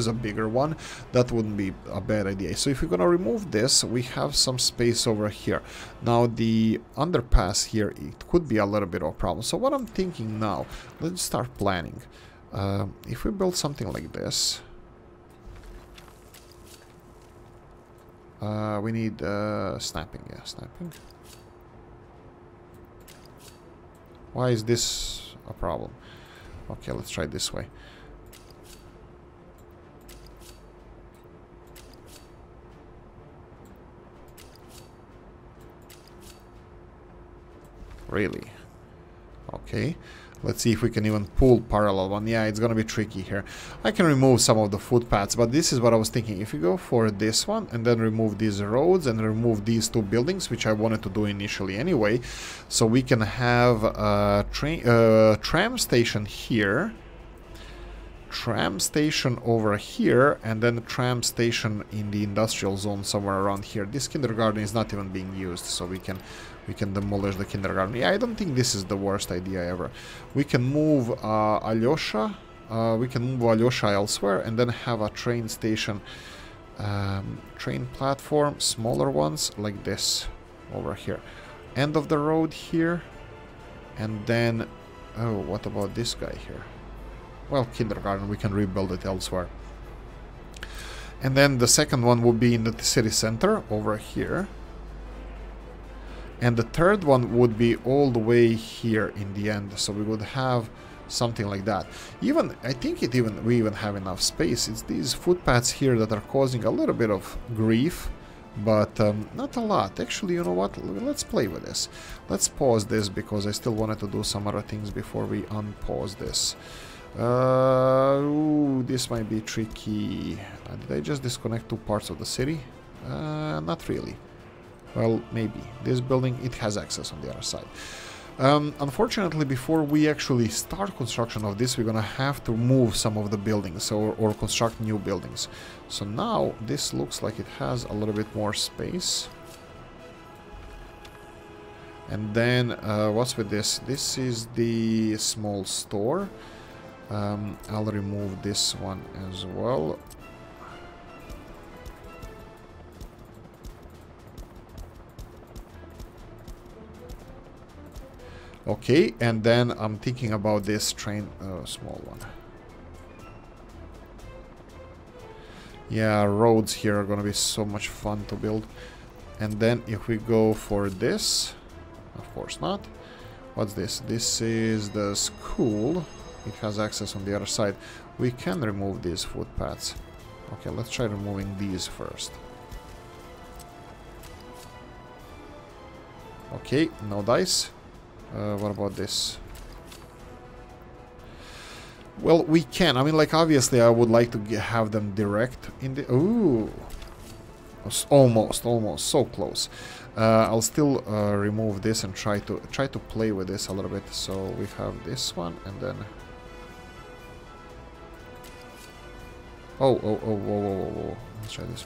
a bigger one. That wouldn't be a bad idea. So if we're gonna remove this, we have some space over here. Now the underpass here, it could be a little bit of a problem. So what I'm thinking now, let's start planning. If we build something like this. We need snapping, yeah, snapping. Why is this a problem? Okay, let's try it this way. Really? Okay. Let's see if we can even pull parallel one. Yeah, it's gonna be tricky here. I can remove some of the footpaths, but this is what I was thinking. If you go for this one and then remove these roads and remove these 2 buildings, which I wanted to do initially anyway, so we can have a tram station here, tram station over here, and then a tram station in the industrial zone somewhere around here. This kindergarten is not even being used, so we can demolish the kindergarten. Yeah, I don't think this is the worst idea ever. We can move Alyosha. We can move Alyosha elsewhere and then have a train station, train platform, smaller ones like this over here. End of the road here, and then, oh, what about this guy here? well, kindergarten, we can rebuild it elsewhere. And then the second one will be in the city center over here. And the third one would be all the way here in the end. So we would have something like that. Even, I think we even have enough space. It's these footpaths here that are causing a little bit of grief, but not a lot. Actually, you know what? Let's play with this. Let's pause this because I still wanted to do some other things before we unpause this. Ooh, this might be tricky. Did I just disconnect two parts of the city? Not really. Well, maybe. This building, it has access on the other side. Unfortunately, before we actually start construction of this, we're gonna have to move some of the buildings or construct new buildings. So now this looks like it has a little bit more space. And then what's with this? This is the small store. I'll remove this one as well. Okay, and then I'm thinking about this train, small one. Yeah, roads here are gonna be so much fun to build. And then if we go for this, of course not. What's this? This is the school. It has access on the other side. We can remove these footpaths. Okay, let's try removing these first. Okay, no dice. What about this? Well, we can. I mean, like, obviously, I would like to have them direct in the... Ooh! Almost, so close. I'll still remove this and try to play with this a little bit. So we have this one, and then... whoa. Let's try this.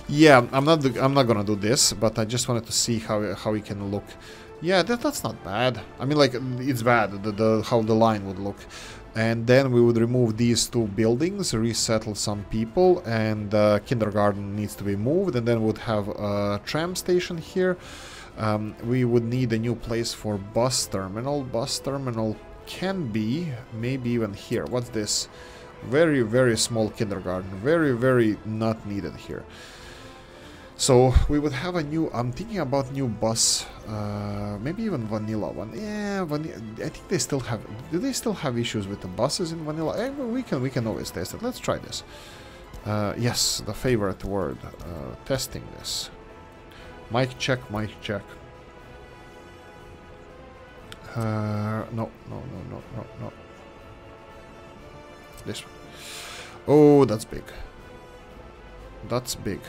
Yeah, I'm not gonna do this, but I just wanted to see how it can look. Yeah, that's not bad. I mean, like, it's bad how the line would look. And then we would remove these two buildings, resettle some people, and kindergarten needs to be moved. And then we would have a tram station here. We would need a new place for bus terminal. Bus terminal can be maybe even here. What's this? Very, very small kindergarten. Very, very not needed here. So we would have a new, I'm thinking about new bus, maybe even vanilla one. Yeah, I think they still have, do they still have issues with the buses in vanilla? We can always test it. Let's try this. Yes, the favorite word, testing this. Mic check. No. This one. Oh, that's big. That's big.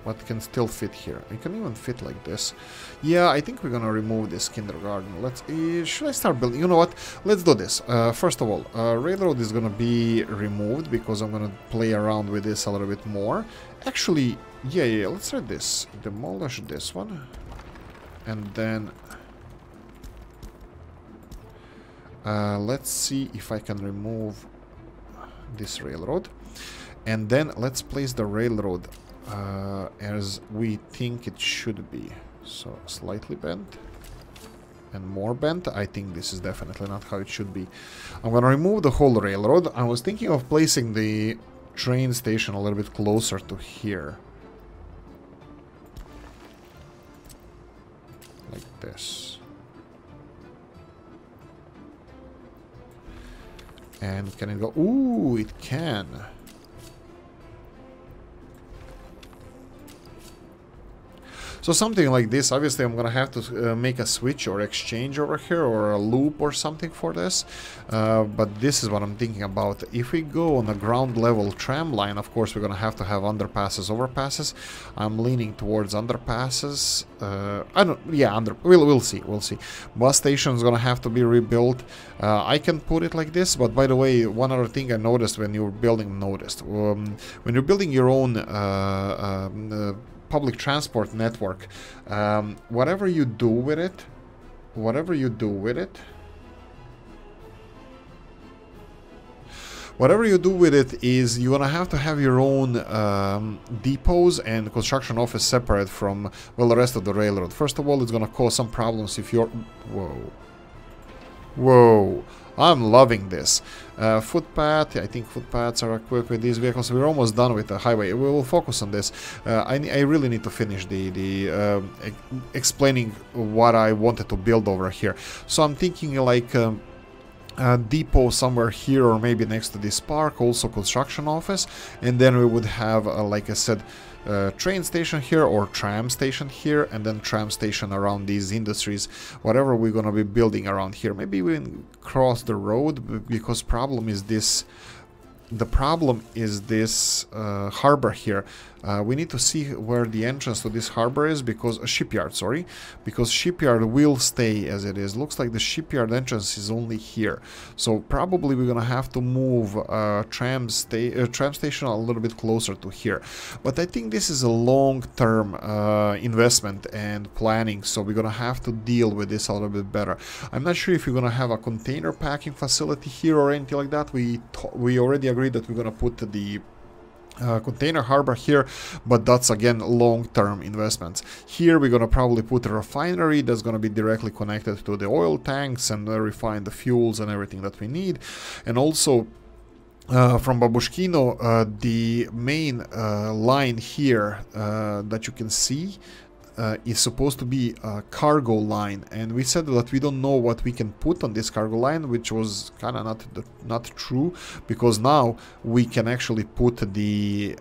What can still fit here? It can even fit like this. Yeah, I think we're gonna remove this kindergarten. Let's... should I start building? You know what? Let's do this. First of all, railroad is gonna be removed because I'm gonna play around with this a little bit more. Actually, yeah, let's try this. Demolish this one. And then... let's see if I can remove this railroad. And then let's place the railroad as we think it should be. So slightly bent and more bent. I think this is definitely not how it should be. I'm gonna remove the whole railroad. I was thinking of placing the train station a little bit closer to here. Like this. And can it go? Ooh, it can. So something like this, obviously I'm gonna have to make a switch or exchange over here or a loop or something for this. But this is what I'm thinking about. If we go on a ground level tram line, of course we're gonna have to have underpasses, overpasses. I'm leaning towards underpasses. We'll see. Bus station is gonna have to be rebuilt. I can put it like this, but by the way, one other thing I noticed when you're building, when you're building your own public transport network, whatever you do with it, Whatever you do with it is you're gonna have to have your own depots and construction office separate from, well, the rest of the railroad. First of all, it's gonna cause some problems if you're... Whoa. Whoa. I'm loving this. Footpath, I think footpaths are equipped with these vehicles. We're almost done with the highway. We will focus on this. I really need to finish the explaining what I wanted to build over here. So I'm thinking like a depot somewhere here or maybe next to this park, also construction office, and then we would have, like I said, train station here or tram station here, and then tram station around these industries, whatever we're gonna be building around here. Maybe we can cross the road, because problem is this harbor here. We need to see where the entrance to this harbor is, because shipyard, sorry, because shipyard will stay as it is. Looks like the shipyard entrance is only here, so probably we're gonna have to move tram station a little bit closer to here. But I think this is a long-term investment and planning, so we're gonna have to deal with this a little bit better. I'm not sure if we're gonna have a container packing facility here or anything like that. We already agreed that we're gonna put the container harbor here, but that's again long-term investments. Here we're gonna probably put a refinery that's gonna be directly connected to the oil tanks and refine the fuels and everything that we need. And also from Babushkino, the main line here that you can see is supposed to be a cargo line, and we said that we don't know what we can put on this cargo line, which was kind of not true, because now we can actually put the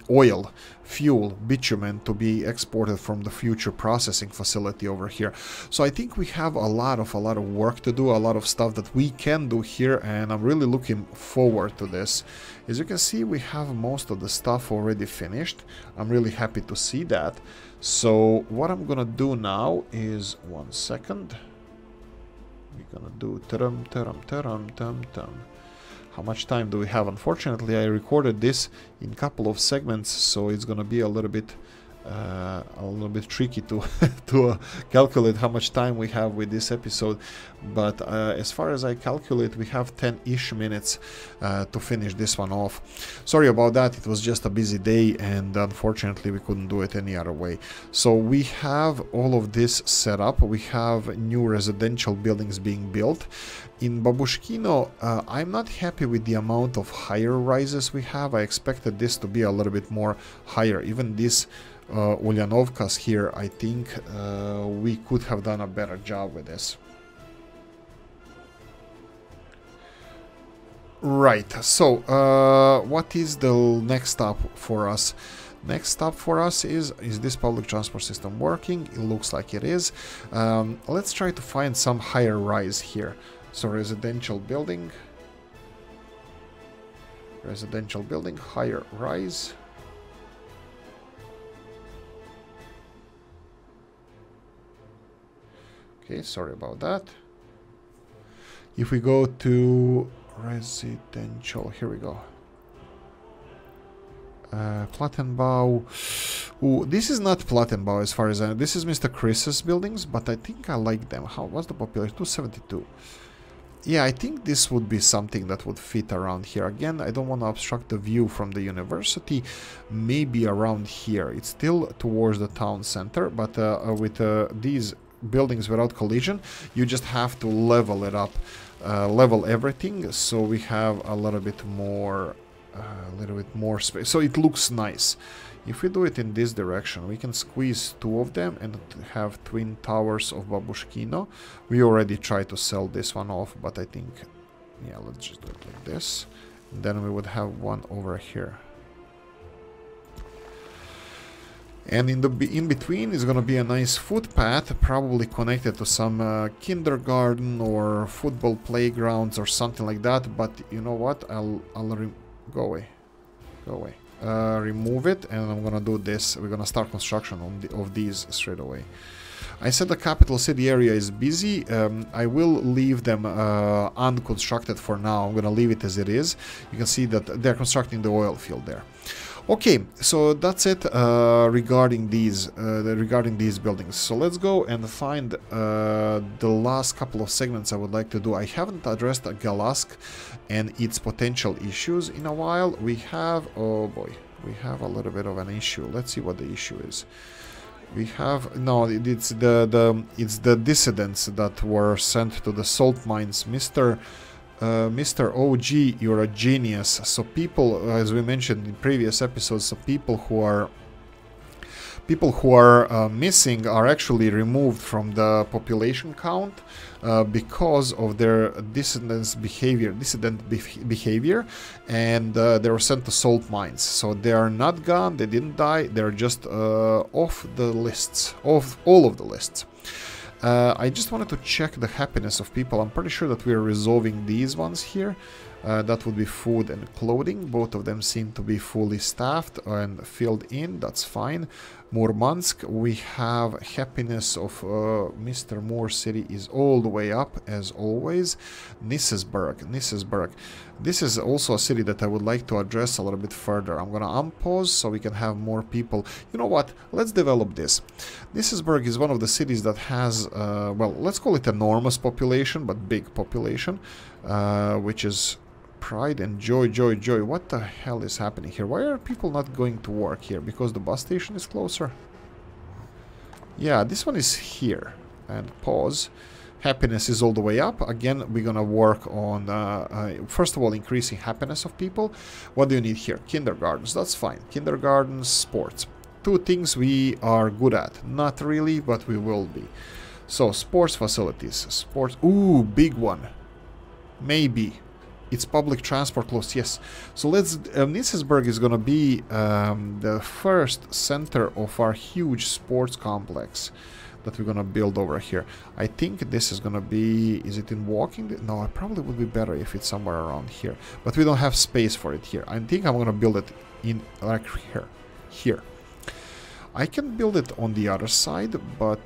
oil, fuel, bitumen to be exported from the future processing facility over here. So I think we have a lot of work to do, a lot of stuff that we can do here, and I'm really looking forward to this. As you can see, we have most of the stuff already finished. I'm really happy to see that. So what I'm gonna do now is, 1 second, we're gonna do How much time do we have? Unfortunately, I recorded this in a couple of segments, so it's gonna be a little bit tricky to to calculate how much time we have with this episode. But as far as I calculate, we have 10-ish minutes to finish this one off. Sorry about that, it was just a busy day, and unfortunately we couldn't do it any other way. So we have all of this set up. We have new residential buildings being built. In Babushkino, I'm not happy with the amount of higher rises we have. I expected this to be a little bit more higher. Even this Ulyanovkas here, I think we could have done a better job with this. Right, so what is the next stop for us? Next stop for us is this public transport system working? It looks like it is. Let's try to find some higher rise here. So residential building, higher rise. Okay, sorry about that. If we go to residential, here we go. Plattenbau. Ooh, this is not Plattenbau as far as I know. This is Mr. Chris's buildings, but I think I like them. What's the population? 272. Yeah, I think this would be something that would fit around here. Again, I don't want to obstruct the view from the university. Maybe around here. It's still towards the town center, but with these buildings without collision, you just have to level it up, level everything, so we have a little bit more space. So it looks nice. If we do it in this direction, we can squeeze two of them and have twin towers of Babushkino. We already tried to sell this one off, but I think, yeah, let's just do it like this. And then we would have one over here. And in between is going to be a nice footpath, probably connected to some kindergarten or football playgrounds or something like that. But you know what? I'll go away. Remove it, and I'm gonna do this. We're gonna start construction of these straight away. I said the capital city area is busy. I will leave them unconstructed for now. I'm gonna leave it as it is. You can see that they're constructing the oil field there. Okay, so that's it regarding these buildings. So let's go and find the last couple of segments I would like to do. I haven't addressed Galask and its potential issues in a while. We have, oh boy, we have a little bit of an issue. Let's see what the issue is. We have, no, it's the dissidents that were sent to the salt mines. Mr. OG, you're a genius. So people, as we mentioned in previous episodes, so people who are missing are actually removed from the population count because of their dissident behavior, and they were sent to salt mines. So they are not gone, they didn't die, they're just off the lists, off all of the lists. I just wanted to check the happiness of people. I'm pretty sure that we're resolving these ones here. That would be food and clothing. Both of them seem to be fully staffed and filled in. That's fine. Murmansk, we have happiness of Mr. Moore City is all the way up as always. Nisesburg. This is also a city that I would like to address a little bit further. I'm gonna unpause so we can have more people. You know what? Let's develop this. Nisesburg is one of the cities that has, well, let's call it enormous population, but big population, which is pride and joy. What the hell is happening here? Why are people not going to work here? Because the bus station is closer? Yeah, this one is here. And pause. Happiness is all the way up. Again, we're gonna work on, first of all, increasing happiness of people. What do you need here? Kindergartens, that's fine. Kindergartens, sports. Two things we are good at. Not really, but we will be. So, sports facilities. Sports, ooh, big one. Maybe. It's public transport close, yes. So let's, Nisesburg is gonna be the first center of our huge sports complex that we're gonna build over here. I think this is gonna be, is it in walking? No, it probably would be better if it's somewhere around here. But we don't have space for it here. I think I'm gonna build it in, like here. I can build it on the other side, but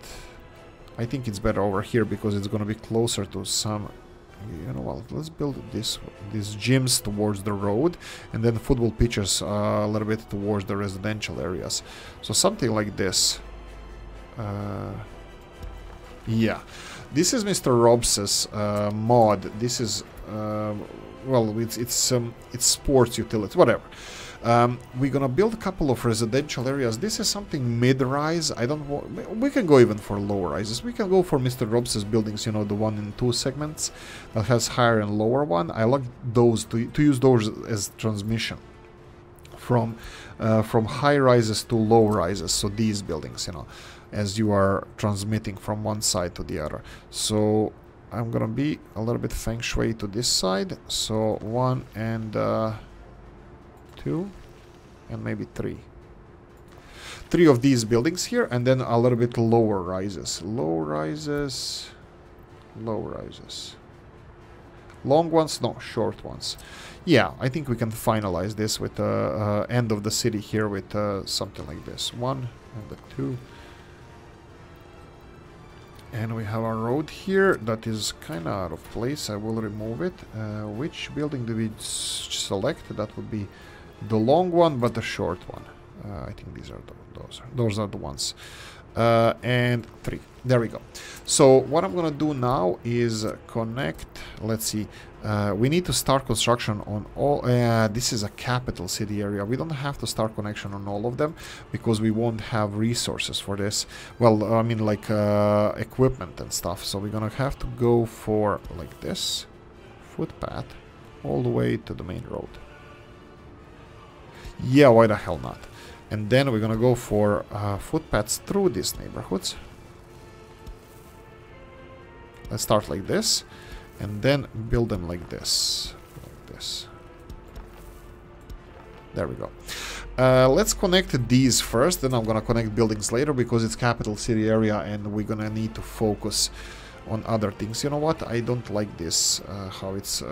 I think it's better over here because it's gonna be closer to some. You know what, let's build these gyms towards the road and then football pitches a little bit towards the residential areas. So something like this. Yeah, this is Mr. Robs's mod. This is well, it's sports utilities, whatever. We're gonna build a couple of residential areas. This is something mid-rise. I don't want. We can go even for low rises. We can go for Mr. Robs's buildings. You know, the one in 2 segments that has higher and lower one. I like those to use those as transmission from high rises to low rises. So these buildings, you know, as you are transmitting from one side to the other. So I'm gonna be a little bit feng shui to this side. So 1 and 2 and maybe 3 of these buildings here, and then a little bit lower rises. Low rises. Long ones? No, short ones. Yeah, I think we can finalize this with the end of the city here with something like this. 1 and the 2. And we have our road here that is kind of out of place. I will remove it. Which building do we select? That would be the long one, but the short one. I think these are those are the ones. And 3. There we go. So what I'm gonna do now is connect. Let's see. We need to start construction on all. This is a capital city area. We don't have to start connection on all of them because we won't have resources for this. Well, I mean, like equipment and stuff. So we're gonna have to go for like this footpath all the way to the main road. Yeah, why the hell not? And then we're gonna go for footpaths through these neighborhoods. Let's start like this, and then build them like this. There we go. Let's connect these first, then I'm gonna connect buildings later because it's capital city area and we're gonna need to focus on other things. You know what? I don't like this, how it's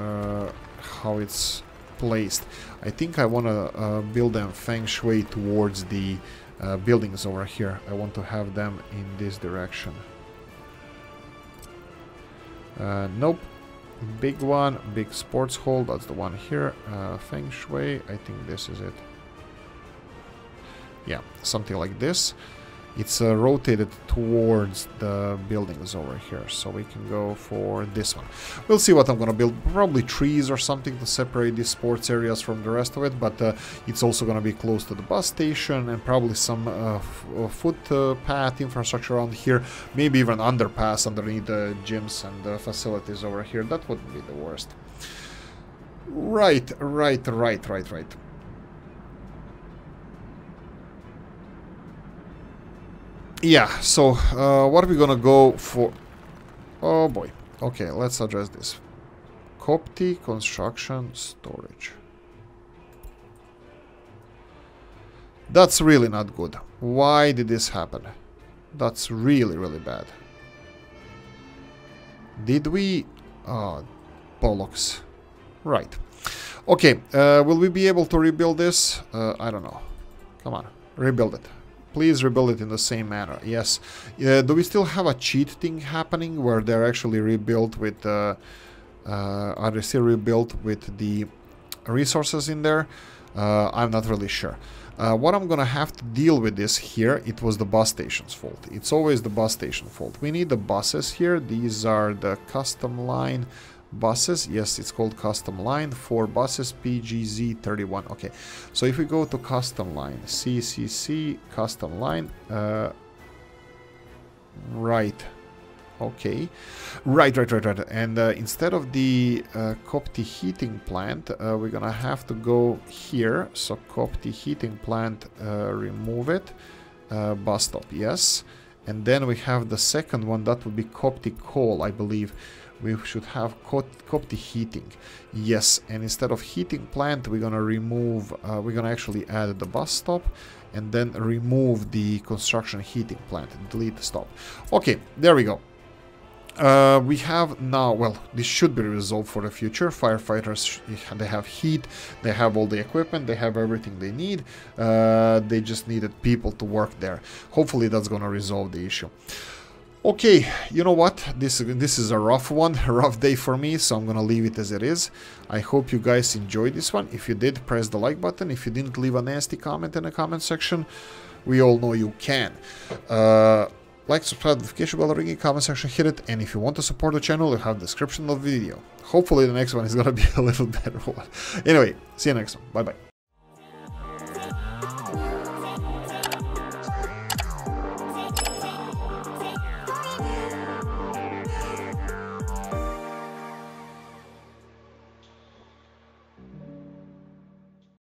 placed. I think I want to build them feng shui towards the buildings over here. I want to have them in this direction. Nope. Big one, big sports hall, that's the one here. Feng shui, I think this is it. Yeah, something like this. It's rotated towards the buildings over here, so we can go for this one. We'll see what I'm gonna build. Probably trees or something to separate these sports areas from the rest of it, but it's also gonna be close to the bus station and probably some footpath infrastructure around here. Maybe even underpass underneath the gyms and the facilities over here. That wouldn't be the worst. Right. Yeah, so what are we gonna go for? Oh boy. Okay, let's address this. Copy, construction, storage. That's really not good. Why did this happen? That's really, really bad. Did we... Oh, bollocks. Right. Okay, will we be able to rebuild this? I don't know. Come on, rebuild it. Please rebuild it in the same manner. Yes. Do we still have a cheat thing happening where they're actually rebuilt with... are they still rebuilt with the resources in there? I'm not really sure. What I'm gonna have to deal with this here, it was the bus station's fault. It's always the bus station fault. We need the buses here. These are the custom line buses. Yes, it's called custom line. 4 buses, PGZ31. Okay, so if we go to custom line, CCC, custom line, right. Okay, right. And instead of the Copti heating plant, we're gonna have to go here. So Copti heating plant, remove it. Bus stop, yes. And then we have the second one, that would be Copti coal, I believe. We should have Copti heating. Yes, and instead of heating plant, we're gonna remove, we're gonna actually add the bus stop and then remove the construction heating plant. Delete the stop. Okay, there we go. We have now, well, this should be resolved for the future. Firefighters, they have heat, they have all the equipment, they have everything they need. They just needed people to work there. Hopefully that's gonna resolve the issue. Okay, you know what? This is a rough one, a rough day for me, so I'm gonna leave it as it is. I hope you guys enjoyed this one. If you did, press the like button. If you didn't, leave a nasty comment in the comment section. We all know you can. Like, subscribe, notification bell, ringing, comment section, hit it. And if you want to support the channel, you have the description of the video. Hopefully the next one is gonna be a little better one. Anyway, see you next one. Bye bye.